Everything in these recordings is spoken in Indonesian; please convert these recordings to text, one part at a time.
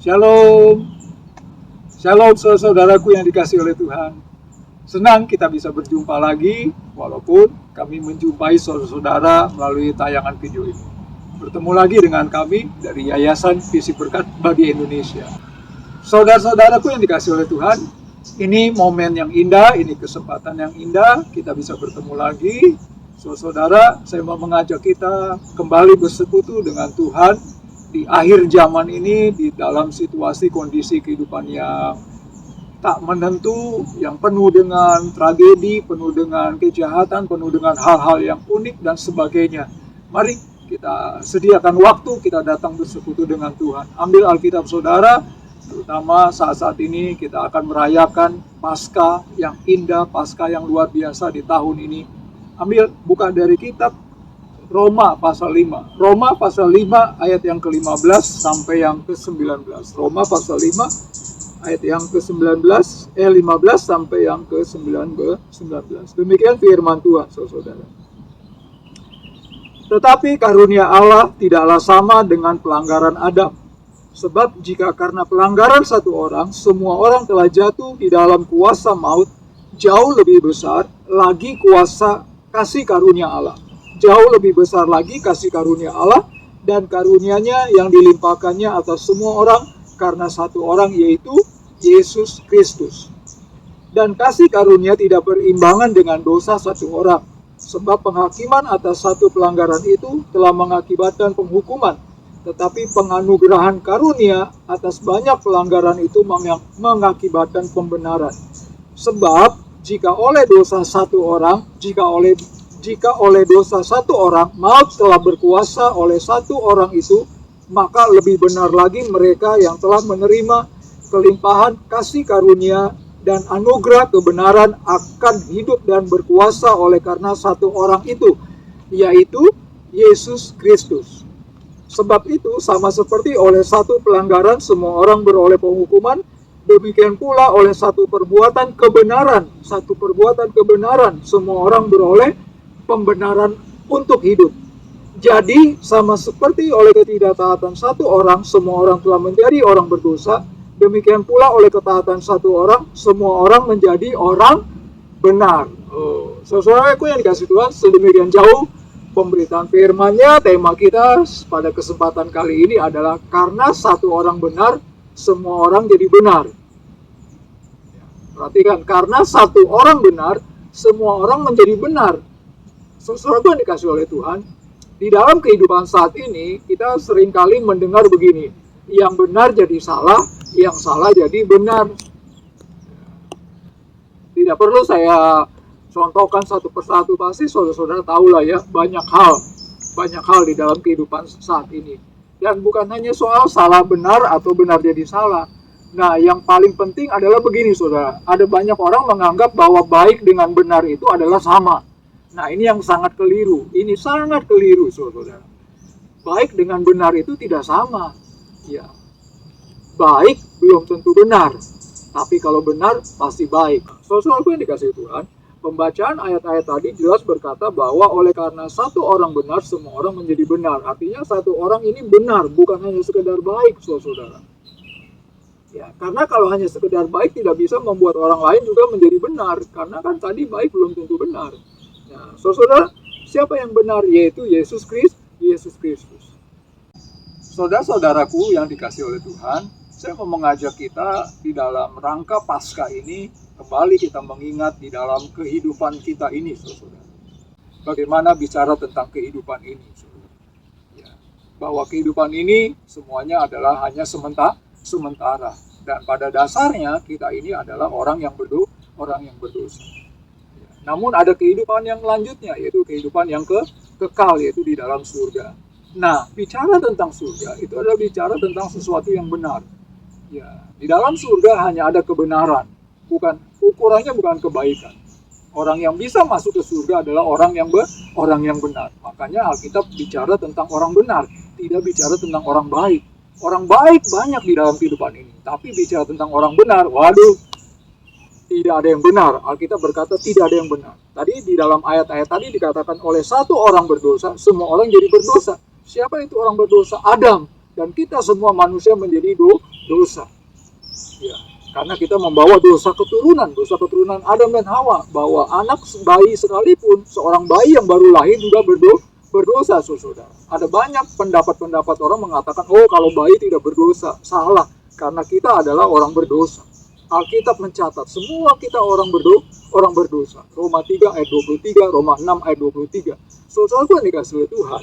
Shalom, shalom saudaraku yang dikasihi oleh Tuhan. Senang kita bisa berjumpa lagi, walaupun kami menjumpai saudara-saudara melalui tayangan video ini. Bertemu lagi dengan kami dari Yayasan Visi Berkat bagi Indonesia. Saudara-saudaraku yang dikasihi oleh Tuhan, ini momen yang indah, ini kesempatan yang indah, kita bisa bertemu lagi. Saudara, saya mau mengajak kita kembali bersekutu dengan Tuhan di akhir zaman ini, di dalam situasi kondisi kehidupan yang tak menentu, yang penuh dengan tragedi, penuh dengan kejahatan, penuh dengan hal-hal yang unik dan sebagainya. Mari kita sediakan waktu, kita datang bersekutu dengan Tuhan. Ambil Alkitab saudara, terutama saat-saat ini kita akan merayakan Paskah yang indah, Paskah yang luar biasa di tahun ini. Ambil, buka dari kitab Roma pasal 5. Roma pasal 5 ayat yang ke-15 sampai yang ke-19. Roma pasal 5 ayat yang ke-19, 15 sampai yang ke-19. Demikian firman Tuhan, saudara. Tetapi karunia Allah tidaklah sama dengan pelanggaran Adam. Sebab jika karena pelanggaran satu orang, semua orang telah jatuh di dalam kuasa maut, jauh lebih besar lagi kuasa kasih karunia Allah. Jauh lebih besar lagi kasih karunia Allah dan karunia-Nya yang dilimpahkannya atas semua orang karena satu orang, yaitu Yesus Kristus. Dan kasih karunia tidak berimbangan dengan dosa satu orang, sebab penghakiman atas satu pelanggaran itu telah mengakibatkan penghukuman, tetapi penganugerahan karunia atas banyak pelanggaran itu mengakibatkan pembenaran. Sebab jika oleh dosa satu orang, jika oleh dosa satu orang maut telah berkuasa oleh satu orang itu, maka lebih benar lagi mereka yang telah menerima kelimpahan kasih karunia dan anugerah kebenaran akan hidup dan berkuasa oleh karena satu orang itu, yaitu Yesus Kristus. Sebab itu sama seperti oleh satu pelanggaran semua orang beroleh penghukuman, demikian pula oleh satu perbuatan kebenaran semua orang beroleh pembenaran untuk hidup. Jadi sama seperti oleh ketidaktaatan satu orang semua orang telah menjadi orang berdosa, demikian pula oleh ketaatan satu orang semua orang menjadi orang benar. Saudaraku yang dikasihi Tuhan, sedemikian jauh pemberitaan firman-Nya. Tema kita pada kesempatan kali ini adalah karena satu orang benar, semua orang jadi benar. Perhatikan, karena satu orang benar, semua orang menjadi benar. Saudaraku yang dikasihi oleh Tuhan, di dalam kehidupan saat ini kita seringkali mendengar begini, yang benar jadi salah, yang salah jadi benar. Tidak perlu saya contohkan satu persatu, pasti saudara-saudara tahu lah ya, banyak hal di dalam kehidupan saat ini. Dan bukan hanya soal salah benar atau benar jadi salah. Nah, yang paling penting adalah begini saudara, ada banyak orang menganggap bahwa baik dengan benar itu adalah sama. Nah, ini yang sangat keliru, saudara. Baik dengan benar itu tidak sama. Ya, baik belum tentu benar, tapi kalau benar pasti baik. Saudaraku yang dikasihi Tuhan, pembacaan ayat-ayat tadi jelas berkata bahwa oleh karena satu orang benar, semua orang menjadi benar. Artinya satu orang ini benar, bukan hanya sekedar baik, saudara. Ya, karena kalau hanya sekedar baik tidak bisa membuat orang lain juga menjadi benar, karena kan tadi baik belum tentu benar. Nah, saudara, siapa yang benar? Yaitu Yesus Kristus. Saudara-saudaraku yang dikasihi oleh Tuhan, saya mau mengajak kita di dalam rangka Paskah ini, kembali kita mengingat di dalam kehidupan kita ini, saudara. Bagaimana bicara tentang kehidupan ini, saudara. Ya, bahwa kehidupan ini semuanya adalah hanya sementara. Dan pada dasarnya kita ini adalah orang yang berdosa. Ya. Namun ada kehidupan yang lanjutnya, yaitu kehidupan yang kekal, yaitu di dalam surga. Nah, bicara tentang surga itu adalah bicara tentang sesuatu yang benar. Ya, di dalam surga hanya ada kebenaran, ukurannya bukan kebaikan. Orang yang bisa masuk ke surga adalah orang yang benar. Makanya Alkitab bicara tentang orang benar, tidak bicara tentang orang baik. Orang baik banyak di dalam kehidupan ini, tapi bicara tentang orang benar, waduh, tidak ada yang benar. Alkitab berkata tidak ada yang benar. Tadi di dalam ayat-ayat tadi dikatakan oleh satu orang berdosa, semua orang jadi berdosa. Siapa itu orang berdosa? Adam. Dan kita semua manusia menjadi dosa. Ya, karena kita membawa dosa keturunan Adam dan Hawa, bahwa anak bayi sekalipun, seorang bayi yang baru lahir juga berdosa, saudara. Ada banyak pendapat orang mengatakan, oh kalau bayi tidak berdosa. Salah, karena kita adalah orang berdosa. Alkitab mencatat semua kita orang berdosa. Roma 3 ayat 23, Roma 6 ayat 23. Saudara yang dikasih oleh Tuhan.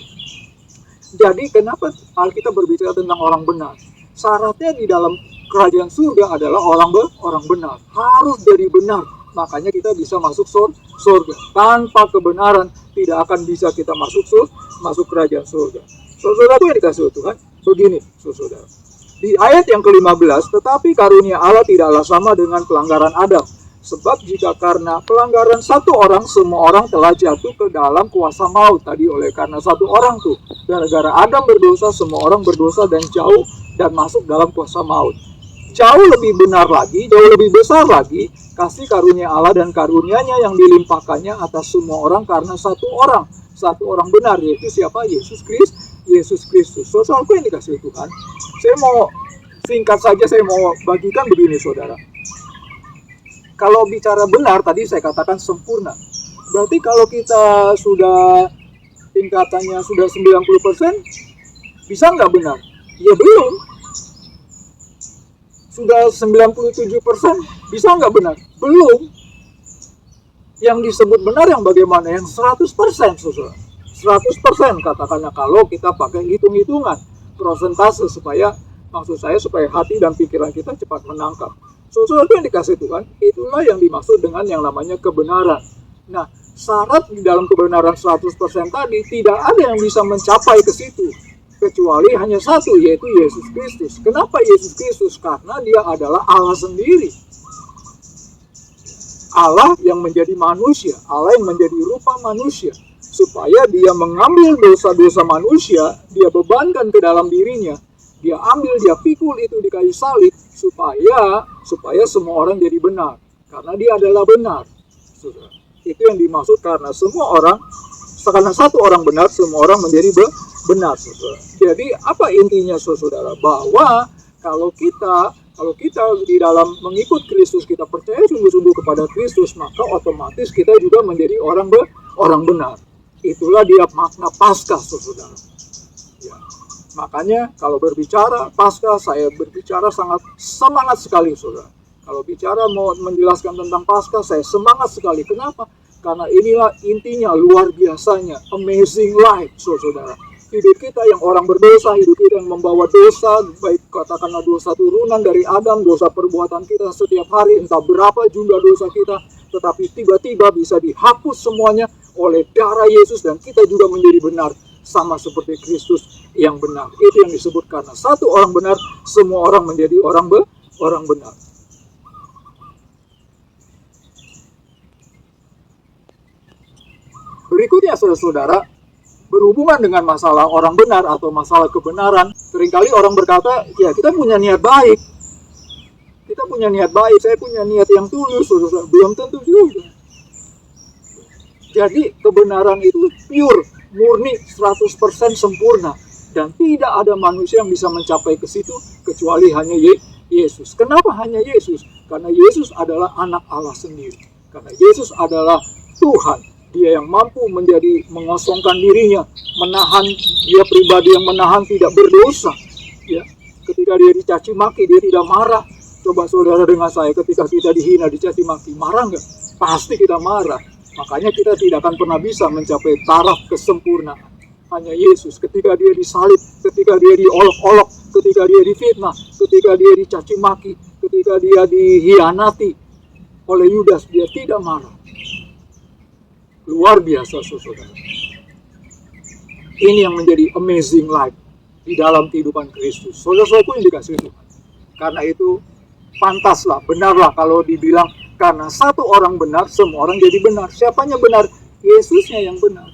Jadi kenapa Alkitab berbicara tentang orang benar? Syaratnya di dalam kerajaan surga adalah orang benar. Harus jadi benar. Makanya kita bisa masuk surga. Tanpa kebenaran tidak akan bisa kita masuk kerajaan surga. Saudara yang dikasih oleh Tuhan, begini saudara. Di ayat yang ke-15, tetapi karunia Allah tidaklah sama dengan pelanggaran Adam. Sebab jika karena pelanggaran satu orang, semua orang telah jatuh ke dalam kuasa maut. Tadi oleh karena satu orang tuh. Gara-gara Adam berdosa, semua orang berdosa dan jauh dan masuk dalam kuasa maut. Jauh lebih benar lagi, jauh lebih besar lagi, kasih karunia Allah dan karunia-Nya yang dilimpahkannya atas semua orang karena satu orang benar, yaitu siapa? Yesus Kristus. Saudaraku yang dikasih Tuhan, saya mau singkat saja, saya mau bagikan begini saudara. Kalau bicara benar, tadi saya katakan sempurna. Berarti kalau kita sudah tingkatannya sudah 90%, bisa nggak benar? Ya belum. Sudah 97%, bisa nggak benar? Belum. Yang disebut benar yang bagaimana? Yang 100%, saudara. 100% katakanlah kalau kita pakai hitung-hitungan prosentase supaya hati dan pikiran kita cepat menangkap. Sesuatu yang dikasih Tuhan, itulah yang dimaksud dengan yang namanya kebenaran. Nah, syarat di dalam kebenaran 100% tadi tidak ada yang bisa mencapai ke situ kecuali hanya satu, yaitu Yesus Kristus. Kenapa Yesus Kristus? Karena dia adalah Allah sendiri. Allah yang menjadi manusia, Allah yang menjadi rupa manusia. Supaya dia mengambil dosa-dosa manusia, dia bebankan ke dalam dirinya, dia ambil, dia pikul itu di kayu salib, supaya semua orang jadi benar. Karena dia adalah benar. Itu yang dimaksud karena karena satu orang benar, semua orang menjadi benar. Jadi apa intinya saudara? Bahwa kalau kita di dalam mengikut Kristus, kita percaya sungguh-sungguh kepada Kristus, maka otomatis kita juga menjadi orang benar. Itulah dia makna Paskah, saudara. Ya. Makanya kalau berbicara Paskah, saya berbicara sangat semangat sekali, saudara. Kalau bicara mau menjelaskan tentang Paskah, saya semangat sekali. Kenapa? Karena inilah intinya, luar biasanya, amazing life, saudara. Hidup kita yang orang berdosa, hidup kita yang membawa dosa, baik katakanlah dosa turunan dari Adam, dosa perbuatan kita setiap hari, entah berapa jumlah dosa kita, tetapi tiba-tiba bisa dihapus semuanya oleh darah Yesus, dan kita juga menjadi benar sama seperti Kristus yang benar. Itu yang disebut karena satu orang benar, semua orang menjadi orang benar. Berikutnya saudara-saudara, berhubungan dengan masalah orang benar atau masalah kebenaran, seringkali orang berkata, ya kita punya niat baik. Kita punya niat baik, saya punya niat yang tulus, saudara. Belum tentu juga. Jadi kebenaran itu pure, murni, 100% sempurna. Dan tidak ada manusia yang bisa mencapai ke situ kecuali hanya Yesus. Kenapa hanya Yesus? Karena Yesus adalah anak Allah sendiri. Karena Yesus adalah Tuhan. Dia yang mampu mengosongkan dirinya, menahan, dia pribadi yang menahan, tidak berdosa. Ya. Ketika dia dicaci maki, dia tidak marah. Coba saudara dengan saya, ketika kita dihina, dicaci maki, marah nggak? Pasti kita marah. Makanya kita tidak akan pernah bisa mencapai taraf kesempurnaan. Hanya Yesus, ketika dia disalib, ketika dia diolok-olok, ketika dia difitnah, ketika dia dicaci maki, ketika dia dihianati oleh Yudas, dia tidak marah. Luar biasa, saudara. Ini yang menjadi amazing life di dalam kehidupan Kristus. Saudara-saudaraku yang dikasihi Tuhan. Karena itu, pantaslah, benarlah kalau dibilang karena satu orang benar, semua orang jadi benar. Siapanya benar? Yesusnya yang benar.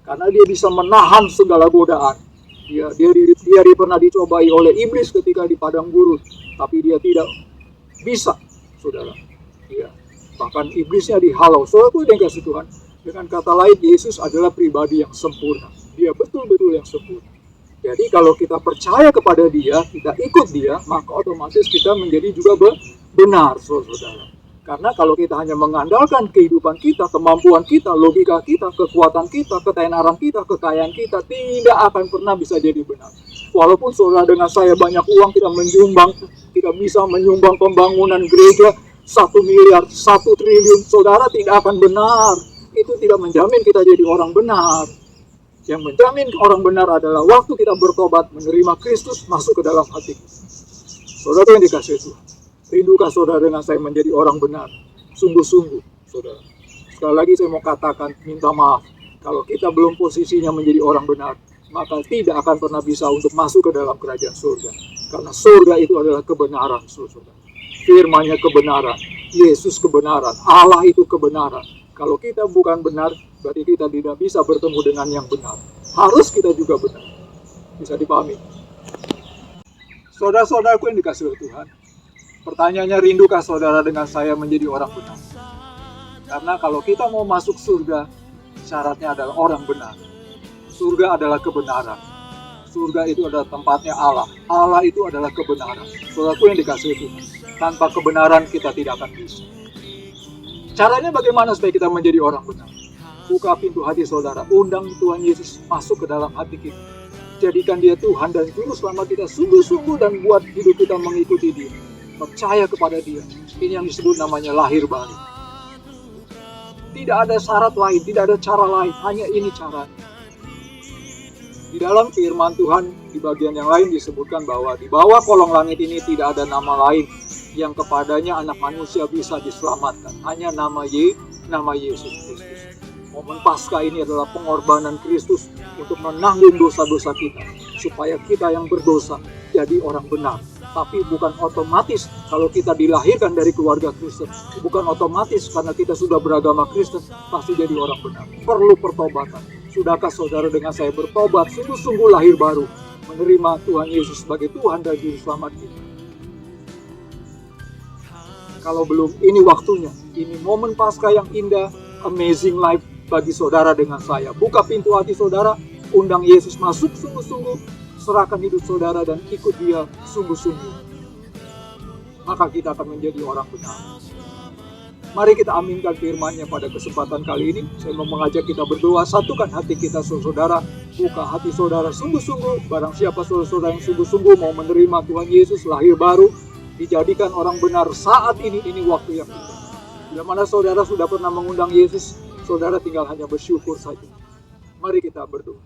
Karena dia bisa menahan segala godaan. Dia pernah dicobai oleh iblis ketika di padang gurun, tapi dia tidak bisa, saudara. Ya. Bahkan iblisnya dihalau. Saudaraku yang dikasihi Tuhan. Dengan kata lain, Yesus adalah pribadi yang sempurna. Dia betul-betul yang sempurna. Jadi kalau kita percaya kepada dia, kita ikut dia, maka otomatis kita menjadi juga benar, saudara. Karena kalau kita hanya mengandalkan kehidupan kita, kemampuan kita, logika kita, kekuatan kita, ketenaran kita, kekayaan kita, tidak akan pernah bisa jadi benar. Walaupun saudara dengan saya banyak uang, kita menyumbang, kita bisa menyumbang pembangunan gereja 1 miliar, 1 triliun, saudara tidak akan benar. Itu tidak menjamin kita jadi orang benar. Yang menjamin orang benar adalah waktu kita bertobat, menerima Kristus, masuk ke dalam hati. Saudara yang dikasihi Tuhan, rindukah saudara dengan saya menjadi orang benar? Sungguh-sungguh, saudara. Sekali lagi saya mau katakan, minta maaf. Kalau kita belum posisinya menjadi orang benar, maka tidak akan pernah bisa untuk masuk ke dalam kerajaan surga. Karena surga itu adalah kebenaran, saudara. Firman-Nya kebenaran, Yesus kebenaran, Allah itu kebenaran. Kalau kita bukan benar, berarti kita tidak bisa bertemu dengan yang benar. Harus kita juga benar. Bisa dipahami? Saudara-saudaraku yang dikasihi oleh Tuhan, pertanyaannya, rindukah saudara dengan saya menjadi orang benar? Karena kalau kita mau masuk surga, syaratnya adalah orang benar. Surga adalah kebenaran. Surga itu adalah tempatnya Allah. Allah itu adalah kebenaran. Saudaraku yang dikasihi Tuhan, tanpa kebenaran kita tidak akan bisa. Caranya bagaimana supaya kita menjadi orang benar? Buka pintu hati saudara, undang Tuhan Yesus masuk ke dalam hati kita. Jadikan dia Tuhan dan Juru Selamat kita sungguh-sungguh dan buat hidup kita mengikuti dia. Percaya kepada dia. Ini yang disebut namanya lahir baru. Tidak ada syarat lain, tidak ada cara lain, hanya ini caranya. Di dalam firman Tuhan, di bagian yang lain disebutkan bahwa di bawah kolong langit ini tidak ada nama lain yang kepadanya anak manusia bisa diselamatkan. Hanya nama Yesus Kristus. Momen Paskah ini adalah pengorbanan Kristus untuk menanggung dosa-dosa kita. Supaya kita yang berdosa jadi orang benar. Tapi bukan otomatis kalau kita dilahirkan dari keluarga Kristen. Bukan otomatis karena kita sudah beragama Kristen pasti jadi orang benar. Perlu pertobatan. Sudahkah saudara dengan saya bertobat sungguh-sungguh lahir baru, menerima Tuhan Yesus sebagai Tuhan dan Juru Selamat kita? Kalau belum, ini waktunya. Ini momen Paskah yang indah, amazing life bagi saudara dengan saya. Buka pintu hati saudara, undang Yesus masuk sungguh-sungguh, serahkan hidup saudara dan ikut dia sungguh-sungguh. Maka kita akan menjadi orang benar. Mari kita aminkan firman-Nya pada kesempatan kali ini. Saya mau mengajak kita berdoa, satukan hati kita saudara, buka hati saudara sungguh-sungguh. Barang siapa saudara-saudara yang sungguh-sungguh mau menerima Tuhan Yesus lahir baru, dijadikan orang benar saat ini waktu yang indah. Bila mana saudara sudah pernah mengundang Yesus, saudara tinggal hanya bersyukur saja. Mari kita berdoa.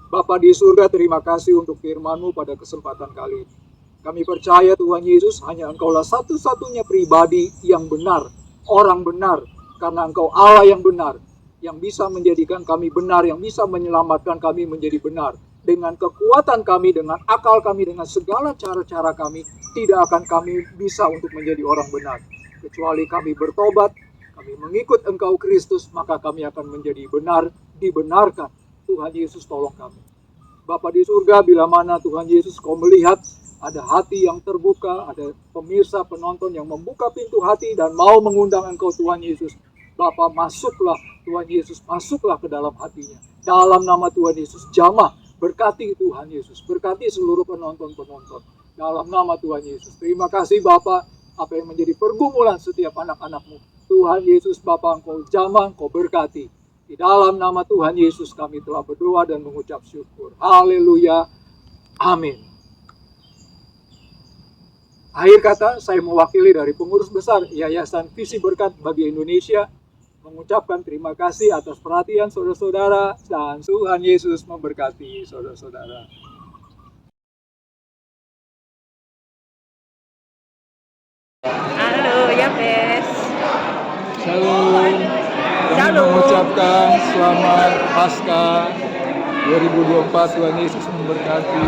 Bapa di surga, terima kasih untuk firman-Mu pada kesempatan kali ini. Kami percaya Tuhan Yesus hanya Engkaulah satu-satunya pribadi yang benar, orang benar, karena Engkau Allah yang benar, yang bisa menjadikan kami benar, yang bisa menyelamatkan kami menjadi benar. Dengan kekuatan kami, dengan akal kami, dengan segala cara-cara kami, tidak akan kami bisa untuk menjadi orang benar. Kecuali kami bertobat, kami mengikut Engkau Kristus, maka kami akan menjadi benar, dibenarkan. Tuhan Yesus tolong kami. Bapa di surga, bila mana Tuhan Yesus Kau melihat ada hati yang terbuka, ada pemirsa, penonton yang membuka pintu hati dan mau mengundang Engkau Tuhan Yesus, Bapa masuklah, Tuhan Yesus masuklah ke dalam hatinya. Dalam nama Tuhan Yesus, jamah. Berkati Tuhan Yesus, berkati seluruh penonton-penonton. Dalam nama Tuhan Yesus. Terima kasih Bapa, apa yang menjadi pergumulan setiap anak-anak-Mu. Tuhan Yesus Bapa, Engkau jamah, Engkau berkati. Di dalam nama Tuhan Yesus kami telah berdoa dan mengucap syukur. Haleluya. Amin. Akhir kata, saya mewakili dari pengurus besar Yayasan Visi Berkat bagi Indonesia, mengucapkan terima kasih atas perhatian saudara-saudara, dan Tuhan Yesus memberkati saudara-saudara. Halo, Yabes. Shalom. Kami Shalom. mengucapkan selamat Paskah 2024. Tuhan Yesus memberkati.